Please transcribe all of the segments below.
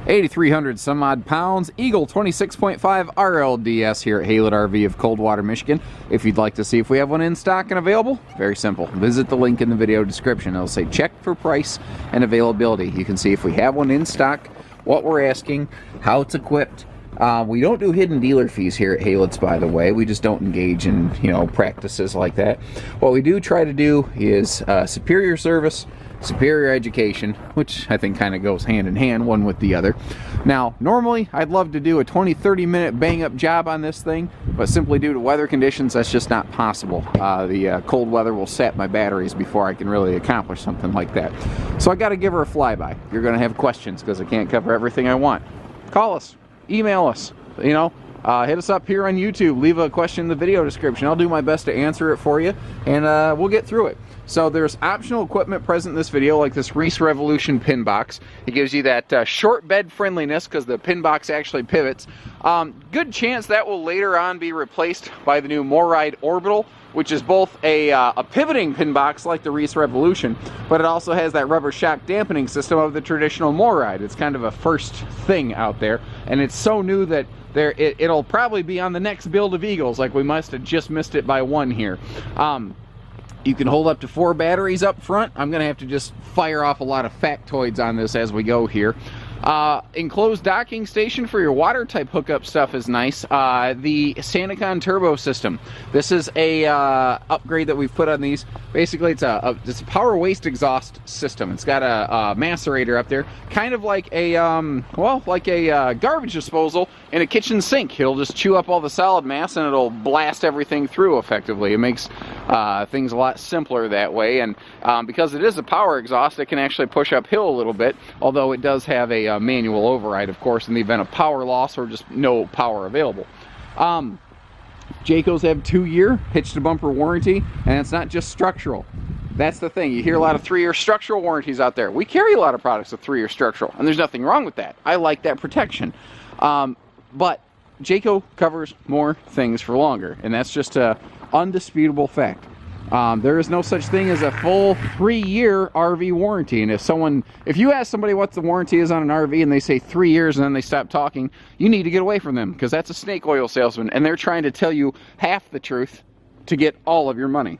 8,300 some odd pounds, Eagle 26.5 RLDS here at Haylett RV of Coldwater, Michigan. If you'd like to see if we have one in stock and available, very simple. Visit the link in the video description. It'll say check for price and availability. You can see if we have one in stock, what we're asking, how it's equipped. We don't do hidden dealer fees here at Haylett's, by the way. We just don't engage in, practices like that. What we do try to do is superior service, superior education, which I think kind of goes hand in hand, one with the other. Now, normally, I'd love to do a 20-30 minute bang-up job on this thing, but simply due to weather conditions, that's just not possible. The cold weather will sap my batteries before I can really accomplish something like that. So I got to give her a flyby. You're going to have questions because I can't cover everything I want. Call us, email us, hit us up here on YouTube. Leave a question in the video description. I'll do my best to answer it for you, and we'll get through it. So there's optional equipment present in this video, like this Reese Revolution pin box. It gives you that short bed friendliness because the pin box actually pivots. Good chance that will later on be replaced by the new MORryde Orbital, which is both a pivoting pin box like the Reese Revolution, but it also has that rubber shock dampening system of the traditional MORryde. It's kind of a first thing out there, and it's so new that it'll probably be on the next build of Eagles, like we must have just missed it by one here. You can hold up to 4 batteries up front. I'm going to have to just fire off a lot of factoids on this as we go here. Enclosed docking station for your water type hookup stuff is nice. The Santicon turbo system. This is a upgrade that we've put on these. Basically, it's a power waste exhaust system. It's got a macerator up there, kind of like a garbage disposal in a kitchen sink. It'll just chew up all the solid mass and it'll blast everything through effectively. It makes things a lot simpler that way, and because it is a power exhaust, it can actually push uphill a little bit, although it does have a manual override, of course, in the event of power loss or just no power available. Jayco's have 2-year hitch to bumper warranty, and it's not just structural. That's the thing. You hear a lot of 3-year structural warranties out there. We carry a lot of products with 3-year structural, and there's nothing wrong with that. I like that protection. But Jayco covers more things for longer, and that's just an undisputable fact. There is no such thing as a full 3-year RV warranty, and if you ask somebody what the warranty is on an RV and they say 3 years and then they stop talking, you need to get away from them, because that's a snake oil salesman, and they're trying to tell you half the truth to get all of your money.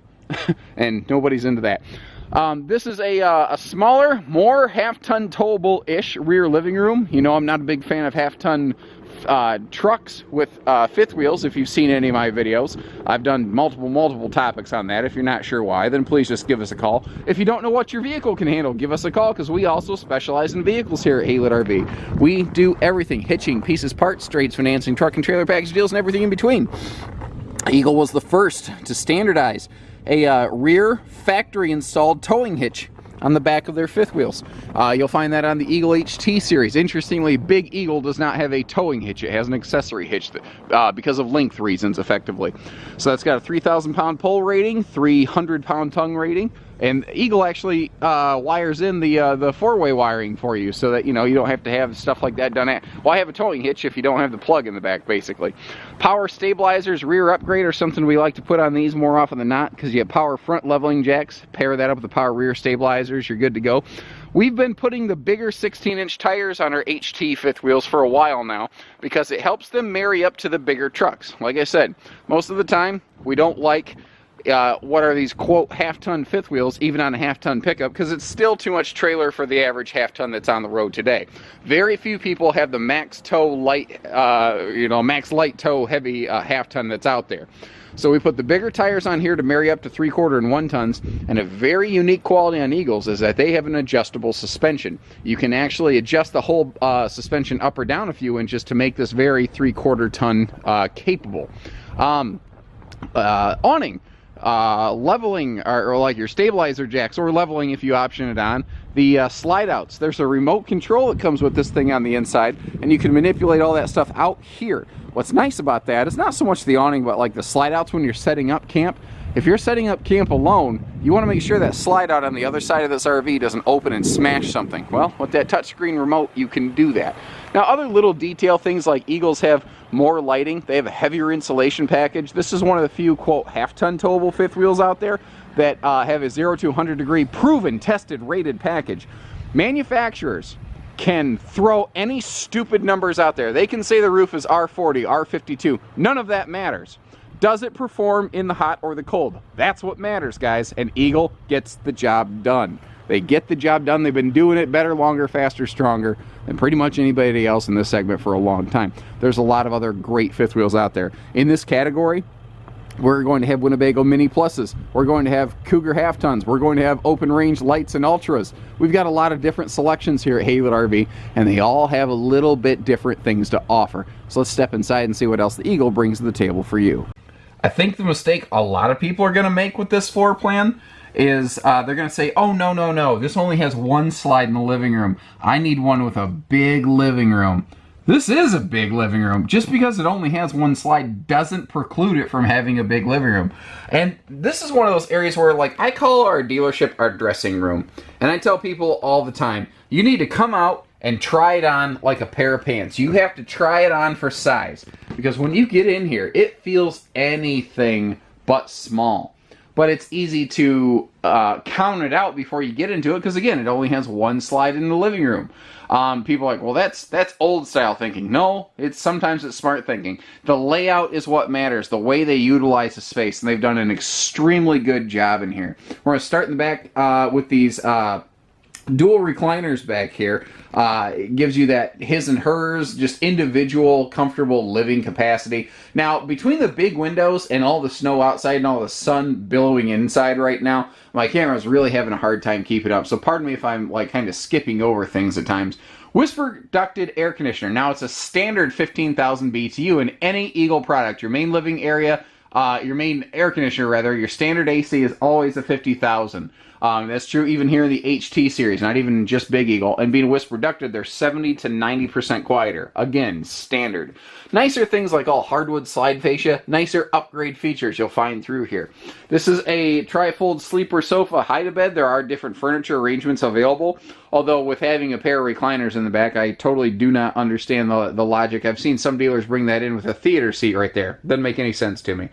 And nobody's into that. This is a smaller, more half-ton towable-ish rear living room. I'm not a big fan of half-ton trucks with fifth wheels. If you've seen any of my videos, I've done multiple topics on that. If you're not sure why, then please just give us a call. If you don't know what your vehicle can handle, give us a call, because we also specialize in vehicles here at Haylett RV. We do everything: hitching, pieces, parts, trades, financing, truck and trailer package deals, and everything in between. Eagle was the first to standardize a rear factory installed towing hitch on the back of their fifth wheels. You'll find that on the Eagle HT series. Interestingly, Big Eagle does not have a towing hitch. It has an accessory hitch because of length reasons, effectively. So that's got a 3,000 pound pull rating, 300 pound tongue rating, and Eagle actually wires in the four-way wiring for you, so that you don't have to have stuff like that done. Why have a towing hitch if you don't have the plug in the back, basically? Power stabilizers, rear upgrade, are something we like to put on these more often than not, because you have power front leveling jacks. Pair that up with the power rear stabilizers, you're good to go. We've been putting the bigger 16-inch tires on our HT fifth wheels for a while now, because it helps them marry up to the bigger trucks. Like I said, most of the time we don't like what are these quote half-ton fifth wheels even on a half-ton pickup, because it's still too much trailer for the average half-ton that's on the road today. Very few people have the max tow light max light tow heavy half-ton that's out there. So we put the bigger tires on here to marry up to 3/4 and 1 tons, and a very unique quality on Eagles is that they have an adjustable suspension. You can actually adjust the whole suspension up or down a few inches to make this very 3/4 ton capable. Awning. Leveling, or like your stabilizer jacks, or leveling if you option it on. The slide outs, there's a remote control that comes with this thing on the inside, and you can manipulate all that stuff out here. What's nice about that is not so much the awning, but like the slide outs when you're setting up camp. If you're setting up camp alone, you want to make sure that slide out on the other side of this RV doesn't open and smash something. Well, with that touchscreen remote, you can do that. Now, other little detail things like Eagles have more lighting. They have a heavier insulation package. This is one of the few, quote, half-ton towable fifth wheels out there that have a 0 to 100 degree proven, tested, rated package. Manufacturers can throw any stupid numbers out there. They can say the roof is R40, R52. None of that matters. Does it perform in the hot or the cold? That's what matters, guys. And Eagle gets the job done. They get the job done. They've been doing it better, longer, faster, stronger than pretty much anybody else in this segment for a long time. There's a lot of other great fifth wheels out there. In this category, we're going to have Winnebago Mini Pluses. We're going to have Cougar Half Tons. We're going to have open range lights and ultras. We've got a lot of different selections here at Haylett RV, and they all have a little bit different things to offer. So let's step inside and see what else the Eagle brings to the table for you. I think the mistake a lot of people are going to make with this floor plan is they're going to say, oh, no, this only has one slide in the living room. I need one with a big living room. This is a big living room. Just because it only has one slide doesn't preclude it from having a big living room. And this is one of those areas where, like, I call our dealership our dressing room. And I tell people all the time, you need to come out and try it on like a pair of pants. You have to try it on for size. Because when you get in here, it feels anything but small. But it's easy to count it out before you get into it, because again, it only has one slide in the living room. People are like, well, that's old style thinking. No, sometimes it's smart thinking. The layout is what matters, the way they utilize the space, and they've done an extremely good job in here. We're going to start in the back with these dual recliners back here. It gives you that his and hers, just individual, comfortable living capacity. Now, between the big windows and all the snow outside and all the sun billowing inside right now, my camera's really having a hard time keeping up. So pardon me if I'm like kind of skipping over things at times. Whisper ducted air conditioner. Now, it's a standard 15,000 BTU in any Eagle product. Your main living area, your main air conditioner rather, your standard AC is always a 50,000. That's true even here in the HT series, not even just Big Eagle. And being whisper ducted, they're 70 to 90% quieter. Again, standard. Nicer things like all hardwood slide fascia, nicer upgrade features you'll find through here. This is a tri-fold sleeper sofa hide-a-bed. There are different furniture arrangements available, although with having a pair of recliners in the back, I totally do not understand the logic. I've seen some dealers bring that in with a theater seat right there. Doesn't make any sense to me.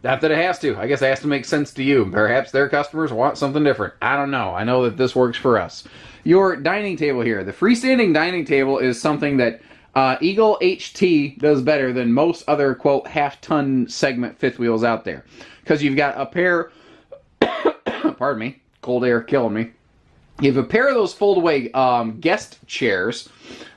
Not that it has to. I guess it has to make sense to you. Perhaps their customers want something different. I don't know. I know that this works for us. Your dining table here. The freestanding dining table is something that Eagle HT does better than most other, quote, half-ton segment fifth wheels out there. Because you've got a pair... pardon me. Cold air killing me. You have a pair of those fold-away guest chairs,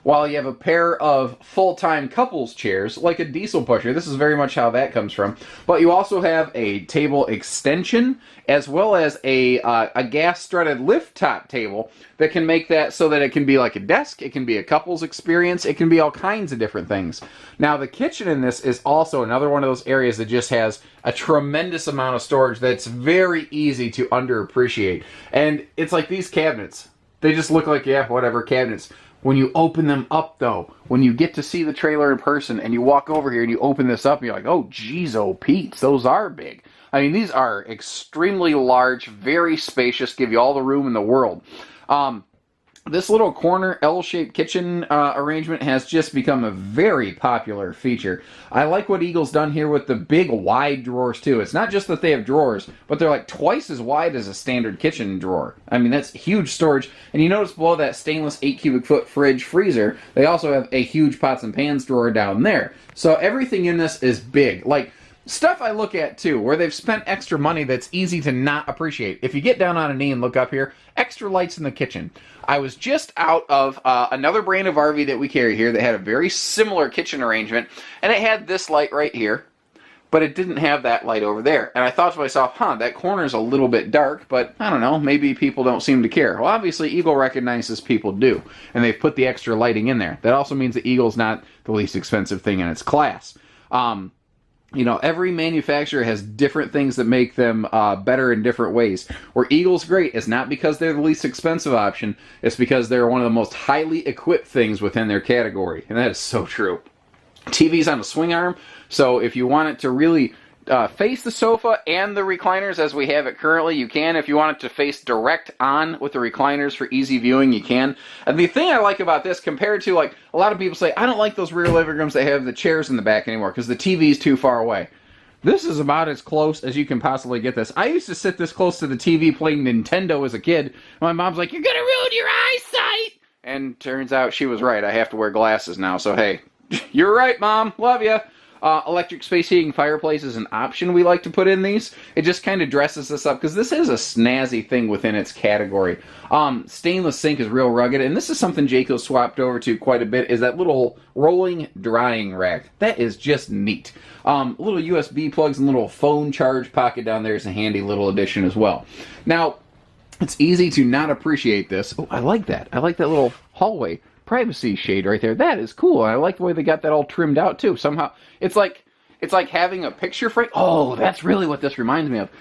while you have a pair of full-time couples chairs, like a diesel pusher. This is very much how that comes from. But you also have a table extension, as well as a gas-strutted lift-top table that can make that so that it can be like a desk, it can be a couples experience, it can be all kinds of different things. Now, the kitchen in this is also another one of those areas that just has a tremendous amount of storage that's very easy to underappreciate. And it's like these cabinets. They just look like, yeah, whatever, cabinets. When you open them up, though, when you get to see the trailer in person and you walk over here and you open this up and you're like, oh, geez, oh, Pete's, those are big. I mean, these are extremely large, very spacious, give you all the room in the world. This little corner L-shaped kitchen arrangement has just become a very popular feature. I like what Eagle's done here with the big wide drawers too. It's not just that they have drawers, but they're like twice as wide as a standard kitchen drawer. I mean, that's huge storage. And you notice below that stainless 8 cubic foot fridge freezer, they also have a huge pots and pans drawer down there. So everything in this is big. Like, stuff I look at, too, where they've spent extra money that's easy to not appreciate. If you get down on a knee and look up here, extra lights in the kitchen. I was just out of another brand of RV that we carry here that had a very similar kitchen arrangement, and it had this light right here, but it didn't have that light over there. And I thought to myself, that corner's a little bit dark, but I don't know, maybe people don't seem to care. Well, obviously, Eagle recognizes people do, and they've put the extra lighting in there. That also means that Eagle's not the least expensive thing in its class. You know, every manufacturer has different things that make them better in different ways. Where Eagle's great is not because they're the least expensive option, it's because they're one of the most highly equipped things within their category. And that is so true. TV's on a swing arm, so if you want it to really face the sofa and the recliners as we have it currently, you can. If you want it to face direct on with the recliners for easy viewing, you can. And the thing I like about this, compared to, like, a lot of people say, I don't like those rear living rooms that have the chairs in the back anymore because the TV's too far away. This is about as close as you can possibly get this. I used to sit this close to the TV playing Nintendo as a kid. My mom's like, you're going to ruin your eyesight! And turns out she was right. I have to wear glasses now, so hey, you're right, Mom. Love you. Electric space heating fireplace is an option we like to put in these. It just kind of dresses this up because this is a snazzy thing within its category. Stainless sink is real rugged, and this is something Jayco swapped over to quite a bit, is that little rolling drying rack. That is just neat. Little USB plugs and little phone charge pocket down there is a handy little addition as well. Now, it's easy to not appreciate this. Oh, I like that. I like that little hallway privacy shade right there. That is cool. I like the way they got that all trimmed out too. Somehow, it's like having a picture frame. Oh, that's really what this reminds me of.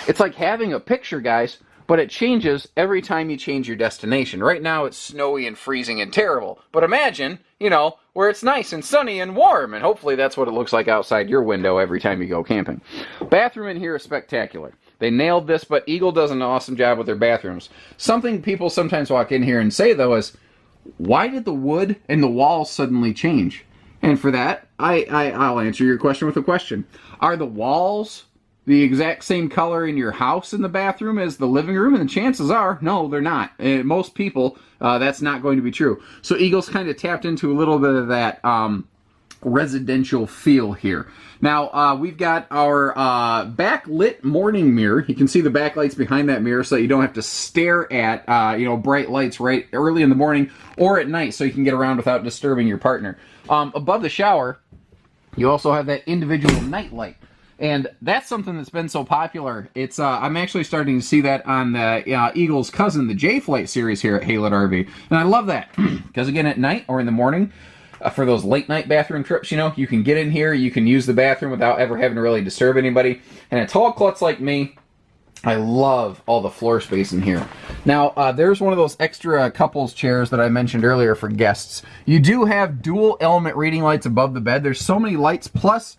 It's like having a picture, guys, but it changes every time you change your destination. Right now, it's snowy and freezing and terrible. But imagine, you know, where it's nice and sunny and warm, and hopefully that's what it looks like outside your window every time you go camping. Bathroom in here is spectacular. They nailed this, but Eagle does an awesome job with their bathrooms. Something people sometimes walk in here and say, though, is, why did the wood and the walls suddenly change? And for that, I'll answer your question with a question. Are the walls the exact same color in your house in the bathroom as the living room? And the chances are, no, they're not. And most people, that's not going to be true. So Eagle's kind of tapped into a little bit of that residential feel here. Now, we've got our backlit morning mirror. You can see the backlights behind that mirror so that you don't have to stare at, bright lights right early in the morning or at night so you can get around without disturbing your partner. Above the shower, you also have that individual night light. And that's something that's been so popular. It's I'm actually starting to see that on the Eagle's cousin, the J-Flight series here at Haylett RV. And I love that because, again, at night or in the morning, for those late night bathroom trips, you know, you can get in here, you can use the bathroom without ever having to really disturb anybody. And a tall klutz like me, I love all the floor space in here. Now, there's one of those extra couples chairs that I mentioned earlier for guests. You do have dual element reading lights above the bed. There's so many lights, plus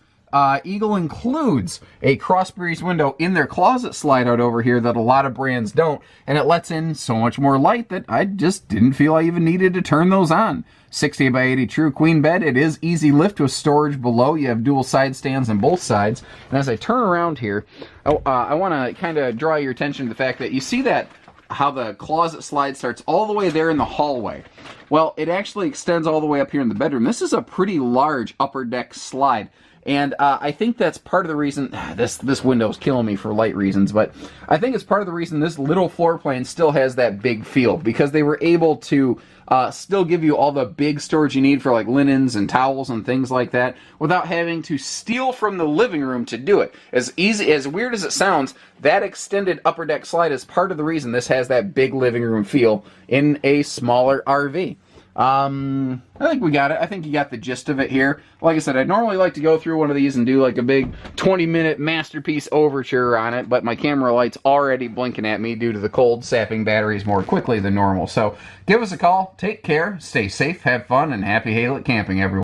Eagle includes a cross breeze window in their closet slide out over here that a lot of brands don't, and it lets in so much more light that I just didn't feel I even needed to turn those on. 60 by 80 true queen bed. It is easy lift with storage below. You have dual side stands on both sides. And as I turn around here, I want to kind of draw your attention to the fact that you see that how the closet slide starts all the way there in the hallway. Well, it actually extends all the way up here in the bedroom. This is a pretty large upper deck slide. And I think that's part of the reason, this window is killing me for light reasons, but I think it's part of the reason this little floor plan still has that big feel, because they were able to still give you all the big storage you need for like linens and towels and things like that without having to steal from the living room to do it. As weird as it sounds, that extended upper deck slide is part of the reason this has that big living room feel in a smaller RV. I think we got it. I think you got the gist of it here. Like I said, I'd normally like to go through one of these and do like a big 20-minute masterpiece overture on it, but my camera light's already blinking at me due to the cold, sapping batteries more quickly than normal. So give us a call, take care, stay safe, have fun, and happy Haylett camping, everyone.